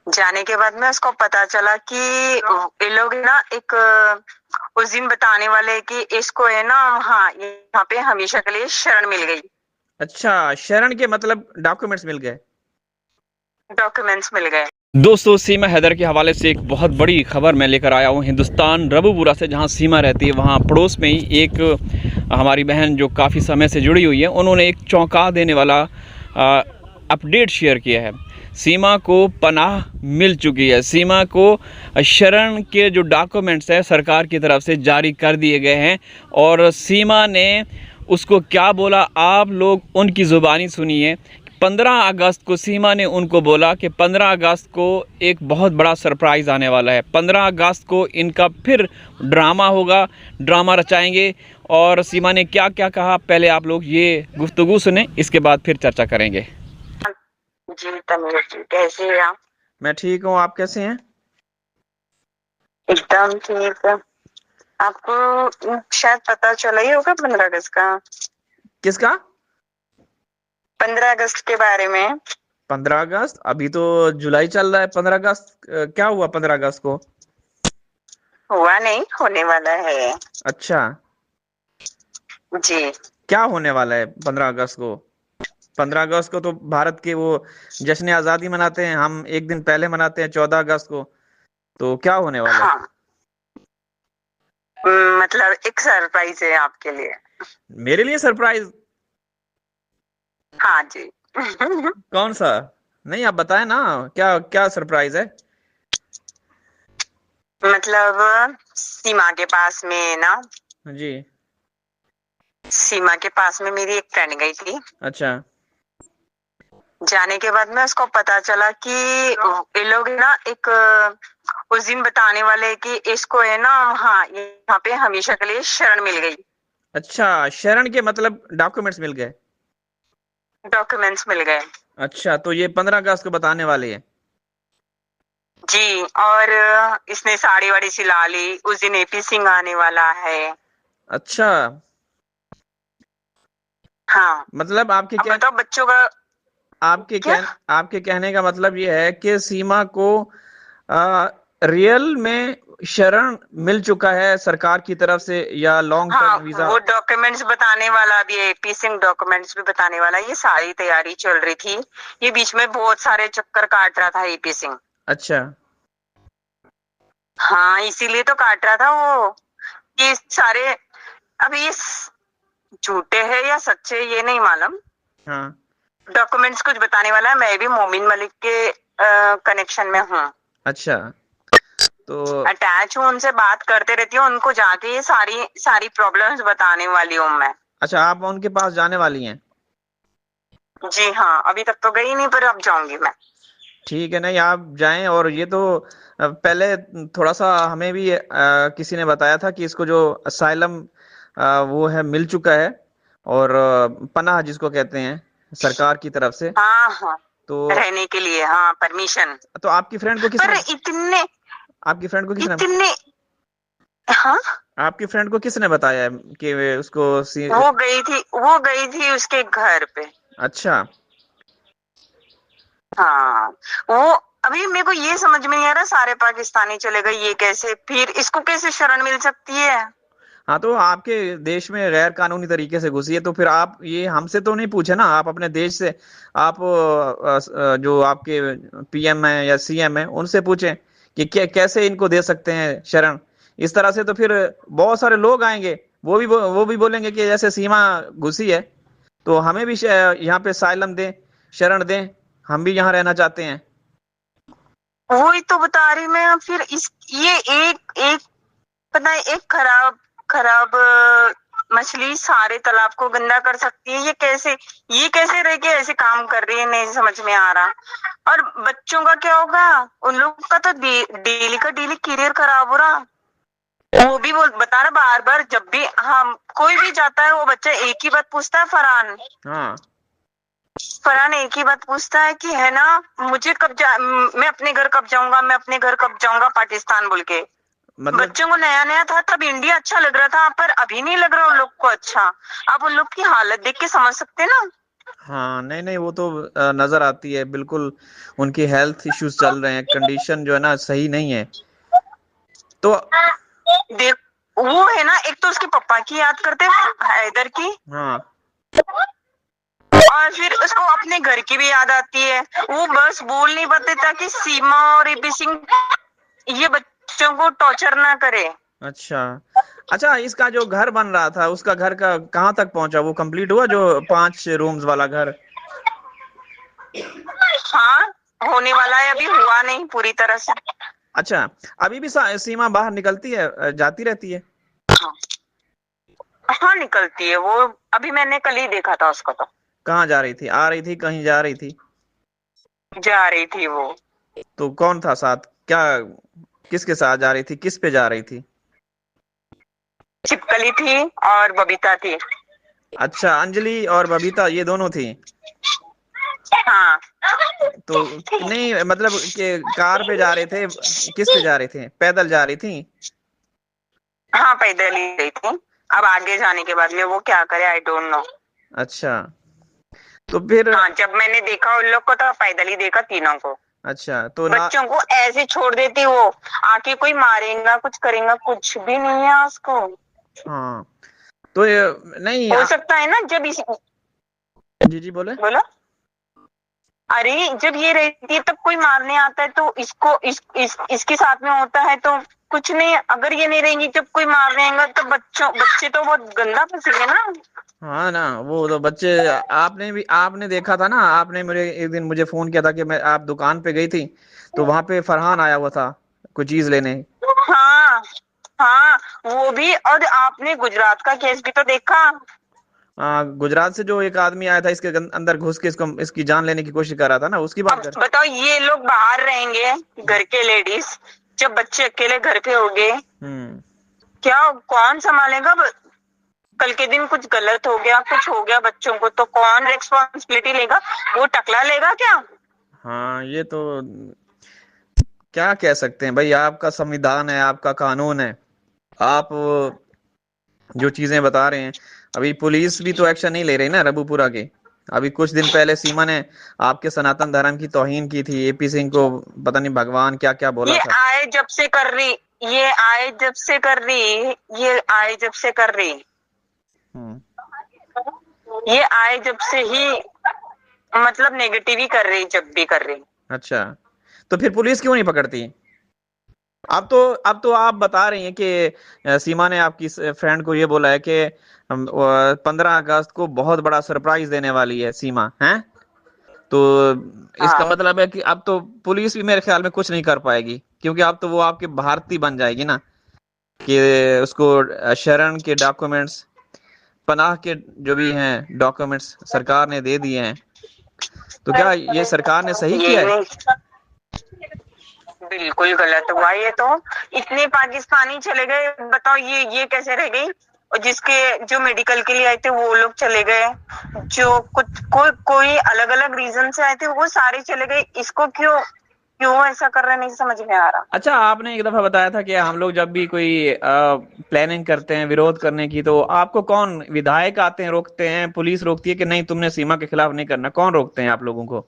जाने के बाद में उसको पता चला कि ये लोग है ना एक उस दिन बताने वाले कि इसको है ना, हाँ यहाँ पे हमेशा के लिए शरण मिल गई। अच्छा, शरण के मतलब डॉक्यूमेंट्स मिल गए। डॉक्यूमेंट्स मिल गए। दोस्तों, सीमा हैदर के हवाले से एक बहुत बड़ी खबर मैं लेकर आया हूँ हिंदुस्तान रबूपुरा से, जहाँ सीमा रहती है वहाँ पड़ोस में ही एक हमारी बहन जो काफ़ी समय से जुड़ी हुई है, उन्होंने एक चौंका देने वाला अपडेट शेयर किया है। सीमा को पनाह मिल चुकी है। सीमा को शरण के जो डॉक्यूमेंट्स हैं सरकार की तरफ से जारी कर दिए गए हैं, और सीमा ने उसको क्या बोला आप लोग उनकी ज़ुबानी सुनिए। 15 अगस्त को सीमा ने उनको बोला कि 15 अगस्त को एक बहुत बड़ा सरप्राइज़ आने वाला है। 15 अगस्त को इनका फिर ड्रामा होगा, ड्रामा रचाएंगे। और सीमा ने क्या क्या कहा, पहले आप लोग ये गुफ्तगू सुने, इसके बाद फिर चर्चा करेंगे। जी तमीर जी, कैसे हैं आप? मैं ठीक हूँ, आप कैसे हैं? एकदम ठीक है। आपको शायद पता चला ही होगा 15 अगस्त का। किसका? 15 अगस्त के बारे में। 15 अगस्त? अभी तो जुलाई चल रहा है। 15 अगस्त क्या हुआ 15 अगस्त को? हुआ नहीं, होने वाला है। अच्छा, जी। क्या होने वाला है 15 अगस्त को? 15 अगस्त को तो भारत के वो जश्न आज़ादी मनाते हैं, हम एक दिन पहले मनाते हैं 14 अगस्त को। तो क्या होने वाला है? हाँ, मतलब एक सरप्राइज है आपके लिए। मेरे लिए सरप्राइज? हाँ जी। कौन सा? नहीं, आप बताएं ना, क्या क्या सरप्राइज है? मतलब सीमा के पास में ना, जी। सीमा के पास में मेरी एक फ्रेंड गई थी। अच्छा। जाने के बाद में उसको पता चला कि ये लोग है ना एक उस दिन बताने वाले कि इसको है ना, हाँ यहाँ पे हमेशा के लिए शरण मिल गई। अच्छा, शरण के मतलब डॉक्यूमेंट्स मिल गए। डॉक्यूमेंट्स मिल गए। अच्छा, तो ये 15 अगस्त को बताने वाले हैं। जी। और इसने साड़ी वाड़ी सिला ली, उस दिन एपी सिंह आने वाला है। अच्छा, हाँ। मतलब अब बताओ बच्चों का क्या। आपके कहने का मतलब ये है कि सीमा को रियल में शरण मिल चुका है सरकार की तरफ से, या लॉन्ग हाँ, टर्म वीजा? वो डॉक्यूमेंट्स बताने वाला भी है, एपी सिंह डॉक्यूमेंट्स भी बताने वाला है। ये सारी तैयारी चल रही थी, ये बीच में बहुत सारे चक्कर काट रहा था एपी सिंह। अच्छा। हाँ, इसीलिए तो काट रहा था वो। ये सारे अब ये झूठे हैं या सच्चे ये नहीं मालूम। हाँ। डॉक्यूमेंट्स कुछ बताने वाला है। मैं भी मोमिन मलिक के कनेक्शन में हूँ, अच्छा, तो अटैच हूँ, उनसे बात करते रहती हूँ। उनको जाके ये सारी सारी प्रॉब्लम्स बताने वाली हूँ मैं। अच्छा, आप उनके पास जाने वाली हैं? जी हाँ, अभी तक तो गई नहीं, पर अब जाऊंगी मैं। ठीक है, नहीं आप जाएं। और ये तो पहले थोड़ा सा हमें भी किसी ने बताया था कि इसको जो असाइलम वो है मिल चुका है, और पनाह जिसको कहते हैं सरकार की तरफ से। हाँ हाँ, तो रहने के लिए हाँ परमिशन। तो आपकी फ्रेंड को पर किसने इतने आपकी फ्रेंड को किसने इतने हाँ, आपकी फ्रेंड को किसने बताया है कि उसको वो गई थी उसके घर पे। अच्छा। हाँ, वो अभी मेरे को ये समझ में नहीं आ रहा, सारे पाकिस्तानी चले गए, ये कैसे, फिर इसको कैसे शरण मिल सकती है? हाँ, तो आपके देश में गैर कानूनी तरीके से घुसी है, तो फिर आप ये हमसे तो नहीं पूछे ना, आप अपने देश से, आप जो आपके पीएम है या सीएम है उनसे पूछें कि कैसे इनको दे सकते हैं शरण। इस तरह से तो फिर बहुत सारे लोग आएंगे, वो भी बोलेंगे कि जैसे सीमा घुसी है तो हमें भी यहाँ पे साइलम दें, शरण दें, हम भी यहाँ रहना चाहते हैं। वही तो बता रही मैं। फिर इस ये एक एक पता है, एक खराब खराब मछली सारे तालाब को गंदा कर सकती है। ये कैसे रह के ऐसे काम कर रही है, नहीं समझ में आ रहा। और बच्चों का क्या होगा? उन लोगों का तो डेली का डेली करियर खराब हो रहा। वो भी बोल बता रहा बार बार, जब भी हम कोई भी जाता है वो बच्चा एक ही बात पूछता है, हाँ। फरहान एक ही बात पूछता है कि है ना, मुझे मैं अपने घर कब जाऊंगा, मैं अपने घर कब जाऊंगा पाकिस्तान बोल के। मतलब बच्चों को नया नया था तब इंडिया अच्छा लग रहा था, पर अभी नहीं लग रहा उन लोग को अच्छा। आप उन लोग की हालत देख के समझ सकते ना। हाँ, नहीं नहीं, वो तो नजर आती है बिल्कुल। उनकी हेल्थ इश्यूज चल रहे हैं, कंडीशन जो है ना सही नहीं है। तो देख, वो है ना, एक तो उसके पापा की याद करते हैं, हैदर की, हाँ, और फिर उसको अपने घर की भी याद आती है। वो बस बोल नहीं पाते ताकि सीमा और एपी सिंह ये बच्चों को टॉर्चर ना करे। अच्छा अच्छा, इसका जो घर बन रहा था उसका घर का कहाँ तक पहुंचा? वो कंप्लीट हुआ, जो 5 रूम्स वाला घर? हाँ, होने वाला है, अभी हुआ नहीं पूरी तरह से। अच्छा, अभी भी सीमा बाहर निकलती है, जाती रहती है? हाँ, हाँ निकलती है वो। अभी मैंने कल ही देखा था उसको, तो कहाँ जा रही थी? आ रही थी, कहीं जा रही थी? जा रही थी वो। तो कौन था साथ? क्या, किसके साथ जा रही थी, किस पे जा रही थी? छिपकली थी और बबीता थी। अच्छा, अंजलि और बबीता ये दोनों थी? हाँ, तो नहीं, मतलब कि कार पे जा रहे थे, किस पे जा रहे थे, पैदल जा रही थी? हाँ पैदल ही गई थी। अब आगे जाने के बाद में वो क्या करे, आई डोंट नो। अच्छा, तो फिर हाँ, जब मैंने देखा उन लोग को तो पैदल ही देखा तीनों को। अच्छा तो ना, बच्चों को ऐसे छोड़ देती वो, आके कोई मारेगा कुछ करेगा, कुछ भी नहीं है उसको। हाँ, तो नहीं हो सकता है ना जब इस, जी जी बोले। बोलो। अरे जब ये रहती है तब कोई मारने आता है तो इसको इसके साथ में होता है तो कुछ नहीं। अगर ये नहीं रहेंगी, जब कोई मारने आएगा तो बच्चे तो बहुत गंदा फंसेंगे ना। हाँ ना, वो तो बच्चे, आपने देखा था ना, आपने मुझे एक दिन मुझे फोन किया था कि मैं, आप दुकान पे गई थी, तो वहां पे फरहान आया हुआ था कोई चीज लेने। हाँ, हाँ वो भी। और आपने गुजरात का केस भी तो देखा। गुजरात से जो एक आदमी आया था, इसके अंदर घुस के इसकी जान लेने की कोशिश कर रहा था ना, उसकी बात अब कर। बताओ, ये लोग बाहर रहेंगे घर के लेडीज, जब बच्चे अकेले घर पे हो गए, हम्म। क्या कौन संभालेगा? कल के दिन कुछ गलत हो गया, कुछ हो गया बच्चों को, तो कौन रिस्पॉन्सिबिलिटी लेगा? वो टकला लेगा क्या? हाँ, ये तो क्या कह सकते हैं भाई, आपका संविधान है, आपका कानून है, आप जो चीजें बता रहे हैं, अभी पुलिस भी तो एक्शन नहीं ले रही ना रबूपुरा के। अभी कुछ दिन पहले सीमा ने आपके सनातन धर्म की तौहीन की थी, एपी सिंह को पता नहीं भगवान क्या क्या बोला ये था। आए जब से कर रही, ये आए जब से कर रही, ये आए जब से कर रही, हम्म। ये आए जब से ही, मतलब नेगेटिव ही कर रही, जब भी कर रही। अच्छा, तो फिर पुलिस क्यों नहीं पकड़ती? अब तो आप बता रही हैं कि सीमा ने आपकी फ्रेंड को ये बोला है कि 15 अगस्त को बहुत बड़ा सरप्राइज देने वाली है सीमा, है? तो इसका हाँ, मतलब है कि अब तो पुलिस भी मेरे ख्याल में कुछ नहीं कर पाएगी, क्योंकि अब तो वो आपके भारतीय बन जाएगी ना, कि उसको शरण के डॉक्यूमेंट्स, पनाह के जो भी हैं डॉक्यूमेंट्स सरकार ने दे दिए हैं। तो क्या ये सरकार ने सही यही किया है? नहीं, बिल्कुल गलत हुआ ये तो। इतने पाकिस्तानी चले गए, बताओ ये कैसे रह गई? और जिसके जो मेडिकल के लिए आए थे वो लोग चले गए, जो कुछ कोई अलग अलग रीजन से आए थे वो सारे चले गए। इसको क्यों क्यों ऐसा कर रहे हैं, नहीं समझ में आ रहा। अच्छा, आपने एक दफा बताया था कि हम लोग जब भी कोई प्लानिंग करते हैं विरोध करने की, तो आपको कौन, विधायक आते हैं रोकते हैं, पुलिस रोकती है कि नहीं तुमने सीमा के खिलाफ नहीं करना, कौन रोकते हैं आप लोगों को?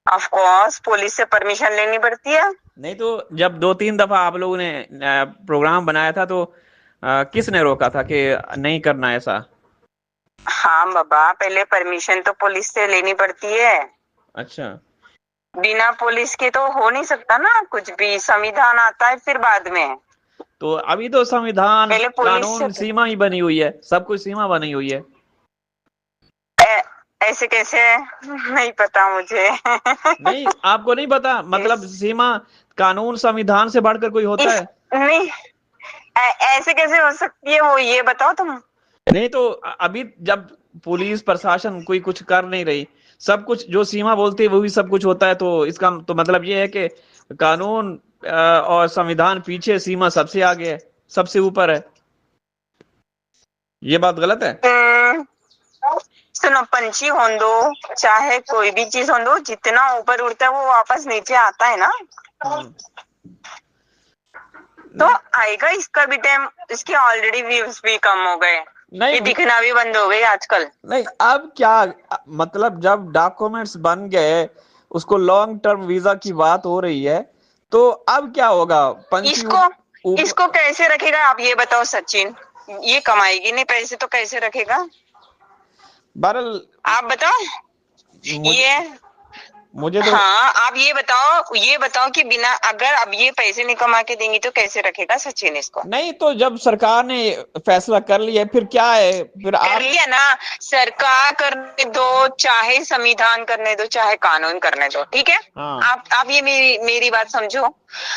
ऑफ कोर्स पुलिस से परमिशन लेनी पड़ती है। नहीं तो जब 2-3 दफा आप लोगों ने प्रोग्राम बनाया था, तो किसने रोका था कि नहीं करना ऐसा? हाँ बाबा, पहले परमिशन तो पुलिस से लेनी पड़ती है। अच्छा, बिना पुलिस के तो हो नहीं सकता ना कुछ भी। संविधान आता है फिर बाद में, तो अभी तो संविधान पहले पुलिस से। कानून सीमा ही बनी हुई है, सब कुछ सीमा बनी हुई है। ऐसे कैसे? नहीं पता मुझे। नहीं, आपको नहीं पता? मतलब सीमा, कानून संविधान से बढ़कर कोई होता है? नहीं, ऐसे कैसे हो सकती है वो, ये बताओ तुम। नहीं तो अभी जब पुलिस प्रशासन कोई कुछ कर नहीं रही, सब कुछ जो सीमा बोलती है वो भी सब कुछ होता है, तो इसका तो मतलब ये है कि कानून और संविधान पीछे, सीमा सबसे आगे है, सबसे ऊपर है। ये बात गलत है? हम्म, सुनो, पंछी हो दो चाहे कोई भी चीज हो दो, जितना ऊपर उड़ता है वो वापस नीचे आता है ना। हम्म। तो नहीं, आएगा इसका भी टाइम। इसके ऑलरेडी व्यूज भी कम हो गए। नहीं ये दिखना भी बंद हो गई आजकल। नहीं, अब क्या मतलब जब डॉक्यूमेंट्स बन गए, उसको लॉन्ग टर्म वीजा की बात हो रही है, तो अब क्या होगा? पंछी इसको कैसे रखेगा आप ये बताओ सचिन? ये कमाएगी नहीं पैसे तो कैसे रखेगा? बहरहाल आप बताओ। ये मुझे तो हाँ, आप ये बताओ कि बिना अगर अब ये पैसे नहीं कमा के देंगी तो कैसे रखेगा सचिन इसको? नहीं, तो जब सरकार ने फैसला कर लिया फिर क्या है, फिर कर लिया ना, सरकार करने दो, चाहे संविधान करने दो, चाहे कानून करने दो, ठीक है। हाँ। आप ये मेरी बात समझो।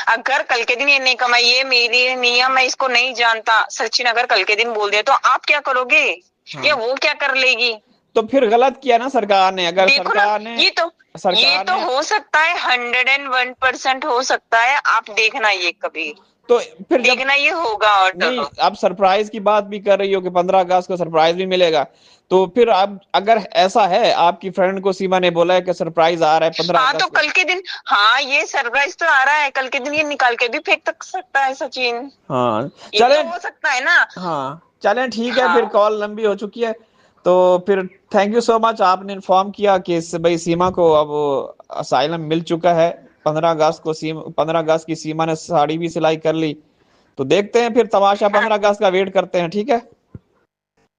अगर कल के दिन ये नहीं कमाई, ये मेरी नियम, मैं इसको नहीं जानता, सचिन अगर कल के दिन बोल दिया तो आप क्या करोगे? हाँ। या वो क्या कर लेगी? तो फिर गलत किया ना सरकार ने। अगर देखो सरकार ना, ने ये तो हो सकता है, 101% हो सकता है। आप देखना ये कभी, तो फिर देखना ये होगा। और नहीं, आप सरप्राइज की बात भी कर रही हो कि 15 अगस्त को सरप्राइज भी मिलेगा, तो फिर अब अगर ऐसा है, आपकी फ्रेंड को सीमा ने बोला है कि सरप्राइज आ रहा है 15 हाँ, अगस्त तो कल के दिन, हाँ ये सरप्राइज तो आ रहा है, कल के दिन ये निकाल के भी फेंक तक सकता है सचिन। हाँ चले, हो सकता है ना। हाँ चलें, ठीक है। हाँ। फिर कॉल लंबी हो चुकी है, तो फिर थैंक यू सो मच, आपने इन्फॉर्म किया कि भाई सीमा को अब असाइलम मिल चुका है। 15 अगस्त की सीमा ने साड़ी भी सिलाई कर ली, तो देखते हैं फिर तमाशा। 15 अगस्त का वेट करते हैं, ठीक है।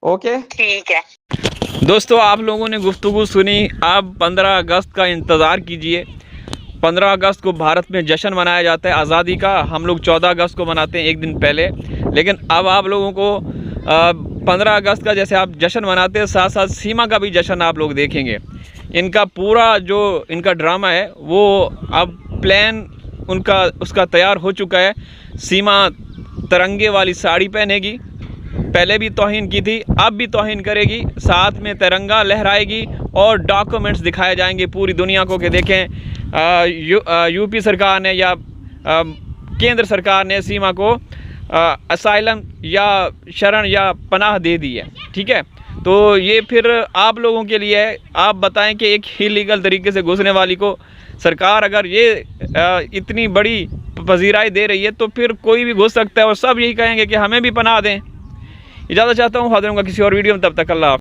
ओके, ठीक है दोस्तों, आप लोगों ने गुफ्तगू सुनी। अब 15 अगस्त का इंतज़ार कीजिए। 15 अगस्त को भारत में जश्न मनाया जाता है आज़ादी का। हम लोग 14 अगस्त को मनाते हैं, एक दिन पहले। लेकिन अब आप लोगों को 15 अगस्त का जैसे आप जश्न मनाते हैं, साथ साथ सीमा का भी जश्न आप लोग देखेंगे। इनका पूरा जो इनका ड्रामा है वो अब प्लान उसका तैयार हो चुका है। सीमा तिरंगे वाली साड़ी पहनेगी, पहले भी तौहीन की थी, अब भी तौहीन करेगी, साथ में तिरंगा लहराएगी और डॉक्यूमेंट्स दिखाए जाएंगे पूरी दुनिया को कि देखें यूपी सरकार ने या केंद्र सरकार ने सीमा को असाइलम या शरण या पनाह दे दी है, ठीक है। तो ये फिर आप लोगों के लिए है। आप बताएं कि एक इलीगल तरीके से घुसने वाली को सरकार अगर ये इतनी बड़ी पजीराई दे रही है, तो फिर कोई भी घुस सकता है और सब यही कहेंगे कि हमें भी पनाह दें। इजाज़त चाहता हूँ, हाज़िर होऊंगा किसी और वीडियो में, तब तक अल्लाह।